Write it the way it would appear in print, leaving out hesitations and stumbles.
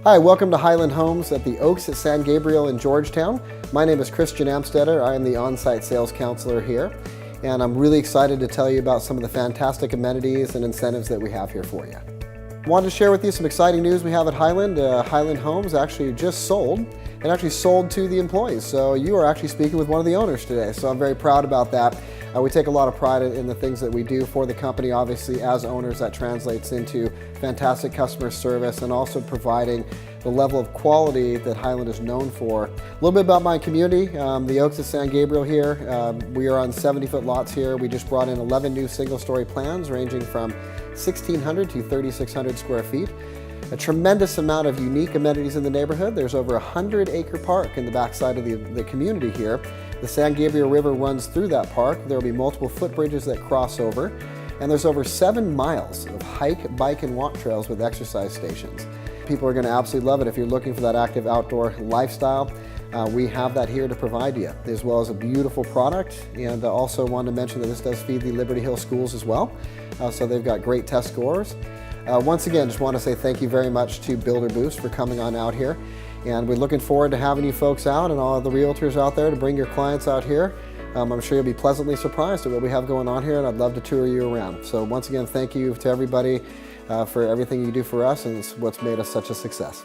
Hi, welcome to Highland Homes at the Oaks at San Gabriel in Georgetown. My name is Christian Amstader. I am the on-site sales counselor here, and I'm really excited to tell you about some of the fantastic amenities and incentives that we have here for you. I wanted to share with you some exciting news we have at Highland. Highland Homes actually just sold, and actually sold to the employees. So you are actually speaking with one of the owners today, so I'm very proud about that. We take a lot of pride in the things that we do for the company. Obviously, as owners, that translates into fantastic customer service and also providing the level of quality that Highland is known for. A little bit about my community, the Oaks at San Gabriel here. We are on 70-foot lots here. We just brought in 11 new single-story plans ranging from 1,600 to 3,600 square feet. A tremendous amount of unique amenities in the neighborhood. There's over 100-acre park in the backside of the community here. The San Gabriel River runs through that park. There will be multiple footbridges that cross over, and there's over 7 miles of hike, bike, and walk trails with exercise stations. People are going to absolutely love it if you're looking for that active outdoor lifestyle. We have that here to provide you, as well as a beautiful product. And also wanted to mention that this does feed the Liberty Hill schools as well. So they've got great test scores. Once again, just want to say thank you very much to Builder Boost for coming on out here. And we're looking forward to having you folks out and all the realtors out there to bring your clients out here. I'm sure you'll be pleasantly surprised at what we have going on here, and I'd love to tour you around. So once again, thank you to everybody for everything you do for us, and it's what's made us such a success.